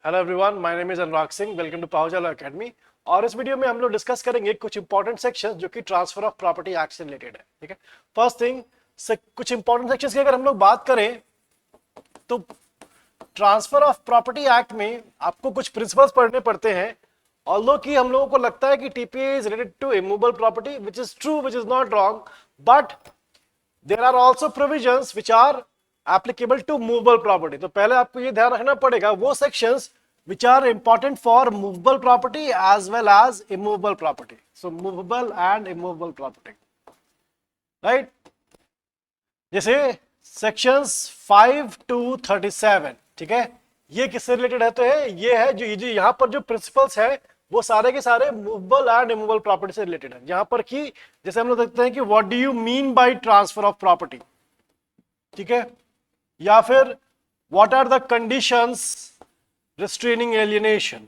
Hello everyone, my name is Anurag Singh. Welcome to Pahuja law academy. और इस video में हम लोग डिस्कस करेंगे कुछ इंपॉर्टेंट सेक्शंस जो कि ट्रांसफर ऑफ प्रॉपर्टी एक्ट से रिलेटेड है। ठीक है, फर्स्ट थिंग कुछ इंपॉर्टेंट सेक्शंस की अगर हम लोग बात करें तो ट्रांसफर ऑफ प्रॉपर्टी एक्ट में आपको कुछ प्रिंसिपल्स पढ़ने पड़ते हैं। ऑल्दो कि हम लोगों को लगता है कि TPA is related to immovable property, which is true, which is not wrong, but there are also provisions which are applicable to movable property. तो पहले आपको ये ध्यान रखना पड़ेगा वो sections which are important for movable property as well as immovable property. So movable and immovable property, right? जैसे sections 5 to 37, ठीक है, ये किससे रिलेटेड है? तो ये है जो यहाँ पर जो प्रिंसिपल्स है वो सारे के सारे मूवेबल एंड इमूवेबल प्रॉपर्टी से रिलेटेड है। यहाँ पर कि जैसे हम लोग देखते हैं कि what do you mean by transfer of property, ठीक है, या फिर what are the conditions restraining alienation,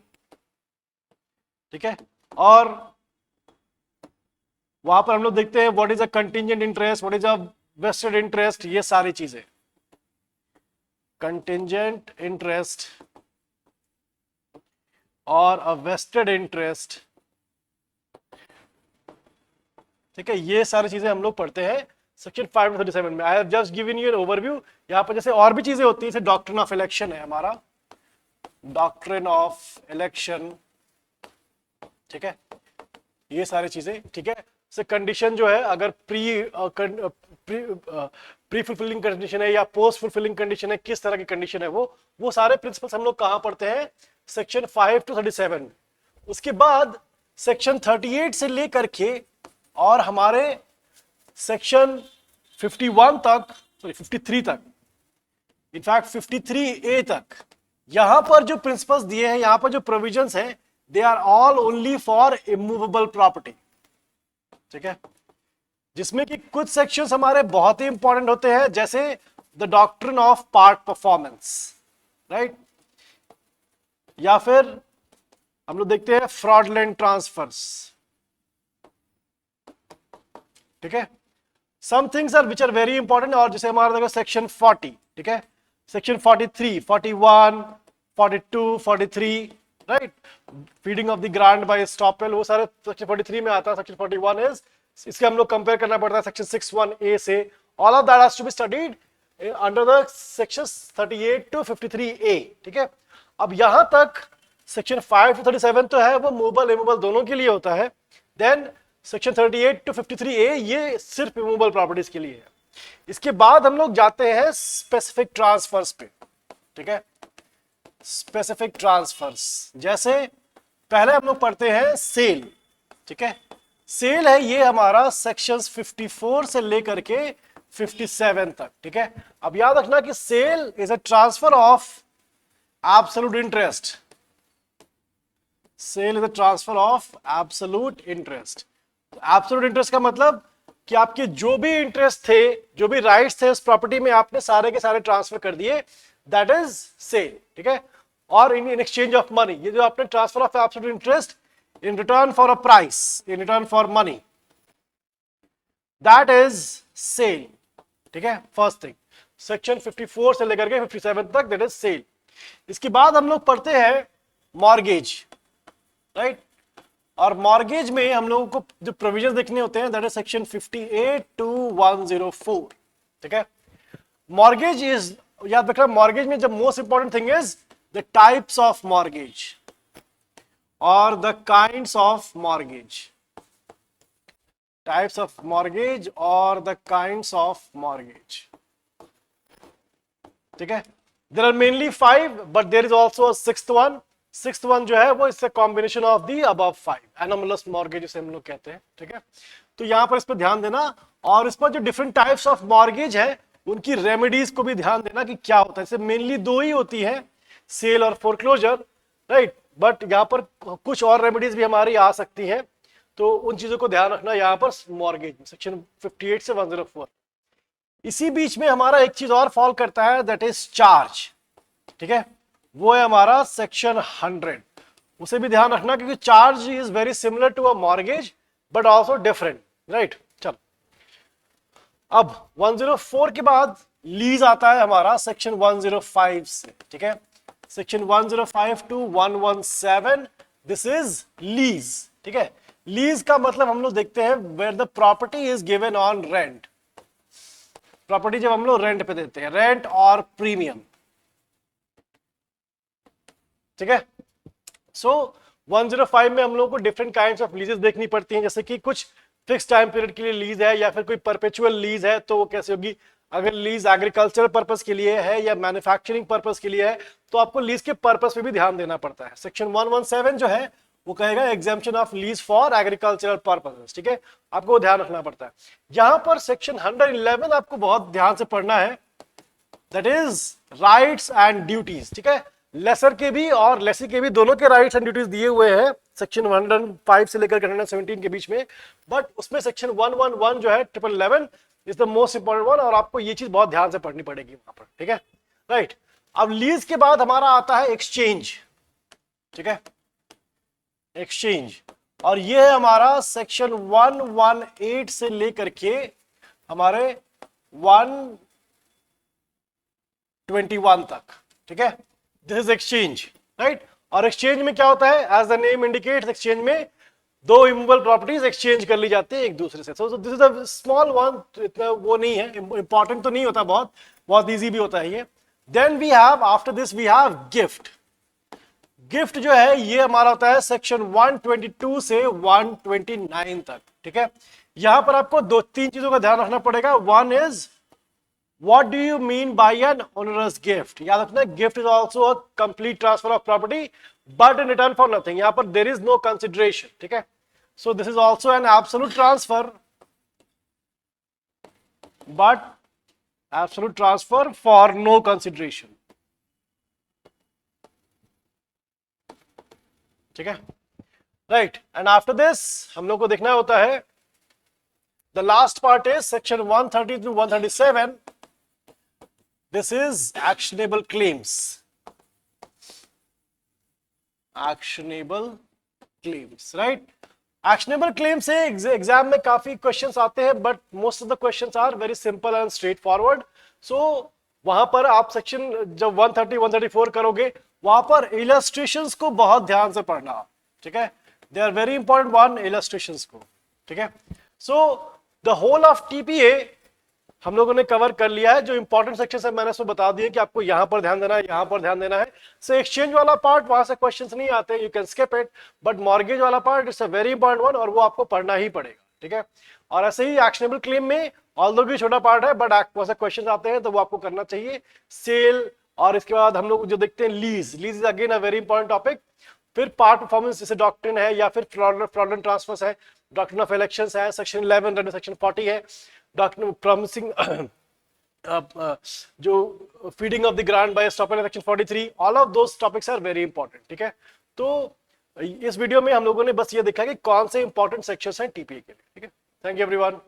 ठीक है, और वहां पर हम लोग देखते हैं what is a contingent interest, what is a vested interest, ये सारी चीजें, कंटिंजेंट इंटरेस्ट और अ वेस्टेड इंटरेस्ट, ठीक है, ये सारी चीजें हम लोग पढ़ते हैं सेक्शन 537 में। I have just given you an overview. यहाँ पर जैसे और भी चीजें होती है, जैसे डॉक्ट्रिन ऑफ इलेक्शन है हमारा, डॉक्ट्रिन ऑफ इलेक्शन, ठीक है, ये सारी चीजें, ठीक है। से कंडीशन जो है, अगर प्री फुलफिलिंग कंडीशन है या पोस्ट फुलफिलिंग कंडीशन है, किस तरह की कंडीशन है वो सारे प्रिंसिपल्स हम लोग कहां पढ़ते हैं? Section 5 to 37। उसके बाद सेक्शन 38 से लेकर के और हमारे सेक्शन 51 तक, सॉरी 53 तक, इनफैक्ट 53A तक, यहां पर जो प्रिंसिपल्स दिए हैं, यहां पर जो प्रोविजंस हैं, they are all only for immovable property, ठीक है, जिसमें कि कुछ सेक्शंस हमारे बहुत ही इंपॉर्टेंट होते हैं, जैसे the doctrine of part performance, right, या फिर हम लोग देखते हैं फ्रॉडलेंट ट्रांसफर्स, ठीक है। Some things are which are very important, और जैसे हमारा देखो सेक्शन 40, ठीक है, section 43, 41, 42, 43, right, feeding of the grant by estoppel, वो सारे सेक्शन 43 में आता है। सेक्शन 41 इज, इसके हम लोग कंपेयर करना पड़ता है सेक्शन 61A से। All of that has to be studied under the sections 38 to 53A, ठीक है। अब यहां तक सेक्शन 5 to 37 तो है वो मूवेबल इमूवेबल दोनों के लिए होता है। देन सेक्शन 38 to 53A ये सिर्फ इमूवेबल प्रॉपर्टीज के लिए है। इसके बाद हम लोग जाते हैं स्पेसिफिक ट्रांसफर्स पे, ठीक है, स्पेसिफिक ट्रांसफर्स। जैसे पहले हम लोग पढ़ते हैं सेल, ठीक है, सेल है ये हमारा सेक्शंस 54 से लेकर के 57 तक, ठीक है। अब याद रखना कि sale is a transfer of absolute interest, sale is a transfer of absolute interest. Absolute interest का मतलब कि आपके जो भी इंटरेस्ट थे, जो भी राइट्स थे उस प्रॉपर्टी में, आपने सारे के सारे ट्रांसफर कर दिए, दैट इज सेल, ठीक है। और इन एक्सचेंज ऑफ मनी, ये जो आपने transfer of absolute interest in return for a price, in return for money, that is sale, ठीक है। फर्स्ट थिंग, सेक्शन 54 से लेकर के 57 तक, दैट इज सेल। इसके बाद हम लोग पढ़ते हैं मॉर्गेज, राइट, और मॉर्गेज में हम लोगों को जो प्रोविजन देखने होते हैं, दैट इज सेक्शन 58 to 104, ठीक है। मॉर्गेज इज, याद रखना, मॉर्गेज में जब most important thing is the types of mortgage और the kinds of mortgage, types of mortgage और द काइंड्स ऑफ मॉर्गेज, ठीक है। There are mainly 5, but there is also a sixth one. Sixth one जो है वो इससे combination of the above 5, anomalous mortgage जिसे हम लोग कहते हैं, ठीक है। तो यहां पर इस पर ध्यान देना, और इस पर जो डिफरेंट टाइप्स ऑफ मॉर्गेज है उनकी रेमेडीज को भी ध्यान देना कि क्या होता है। इससे मेनली दो ही होती है, सेल और फोरक्लोजर, राइट, बट यहाँ पर कुछ और रेमेडीज भी हमारी आ सकती हैं, तो उन चीजों को ध्यान रखना यहाँ पर मॉर्गेज सेक्शन 58 से 104। इसी बीच में हमारा एक चीज और फॉल करता है, दैट इज चार्ज, ठीक है, वो है हमारा सेक्शन 100। उसे भी ध्यान रखना क्योंकि charge is very similar to a mortgage but also different, right. चलो, अब 104 के बाद लीज आता है हमारा सेक्शन 105 से, ठीक है। Section 105 to 117 this is lease, ठीक है। लीज का मतलब हम लोग देखते हैं where the property is given on rent, property जब हम लोग रेंट पे देते हैं, रेंट और प्रीमियम, ठीक है। सो 105 में हम लोग को डिफरेंट काइंड्स ऑफ लीजेस देखनी पड़ती हैं, जैसे कि कुछ फिक्स टाइम पीरियड के लिए लीज है या फिर कोई परपेचुअल लीज है, तो वो कैसे होगी। अगर लीज एग्रीकल्चरल पर्पस के लिए है या मैन्युफैक्चरिंग पर्पस के लिए है, तो आपको लीज के पर्पस पे भी ध्यान देना पड़ता है। सेक्शन 117 जो है वो कहेगा exemption of lease for agricultural purposes, ठीक है, आपको वो ध्यान रखना पड़ता है। यहां पर सेक्शन 111 आपको बहुत ध्यान से पढ़ना है, that is rights and duties, ठीक है। लेसर के भी और लेसी के भी दोनों के राइट्स एंड ड्यूटीज दिए हुए हैं सेक्शन 105 से लेकर 117 के बीच में, बट उसमें सेक्शन 111 जो है 1111 is the most important one, और आपको ये चीज बहुत ध्यान से पढ़नी पड़ेगी वहां पर, ठीक है, राइट। अब लीज के बाद हमारा आता है एक्सचेंज, ठीक है, एक्सचेंज, और ये है हमारा सेक्शन 118 से लेकर के हमारे 121 तक, ठीक है। This is exchange, right. और एक्सचेंज में क्या होता है, as the name indicates, exchange में दो इमूवेबल प्रॉपर्टीज एक्सचेंज कर ली जाती है एक दूसरे से। So this is a small one, इतना वो नहीं है, इंपॉर्टेंट तो नहीं होता, बहुत बहुत इजी भी होता है ये। Then we have after this we have gift. Gift जो है ये हमारा होता है सेक्शन 122 से 129 तक, ठीक है। यहां पर आपको दो तीन चीजों का ध्यान रखना पड़ेगा। One is what do you mean by an onerous gift? याद रखना, gift is also a complete transfer of property but in return for nothing. यहां पर there is no consideration, ठीक है। so this is also an absolute transfer but absolute transfer for no consideration, ठीक है, right. And after this हम लोग को देखना होता है the last part is section 130 to 137. This is actionable claims. Actionable claims, right? Actionable claims से exam में काफी क्वेश्चंस आते हैं, but most of the questions are very simple and straight forward. So वहां पर आप सेक्शन जब 130 134 करोगे, वहां पर इलस्ट्रेशंस को बहुत ध्यान से पढ़ना, ठीक है। They are very important one, illustrations को, ठीक है। So the whole of TPA हम लोगों ने कवर कर लिया है। जो इंपॉर्टेंट सेक्शन है मैंने उसको बता दिया कि आपको यहां पर ध्यान देना है, यहां पर ध्यान देना है। सो एक्सचेंज वाला पार्ट वहां से क्वेश्चंस नहीं आते, you can skip it, but mortgage वाला part it's a very important one, और वो आपको पढ़ना ही पड़ेगा, ठीक है। और ऐसे ही एक्शनेबल क्लेम में ऑल्दो भी छोटा पार्ट है, बट वैसे क्वेश्चन आते हैं तो वो आपको करना चाहिए। सेल, और इसके बाद हम लोग जो देखते हैं lease, lease is again a very important topic. फिर पार्ट परफॉर्मेंस जैसे डॉक्ट्रिन है या फिर फ्रॉडलेंट ट्रांसफर्स है, डॉक्ट्रिन ऑफ इलेक्शंस है, सेक्शन 11 सेक्शन 40 है, डॉक्ट्रिन प्रॉमिसिंग जो feeding of the grant by stop section 43, all of those topics are very important, ठीक है। तो इस वीडियो में हम लोगों ने बस ये देखा कि कौन से इंपॉर्टेंट सेक्शंस हैं टीपीए के लिए, ठीक है। Thank you everyone.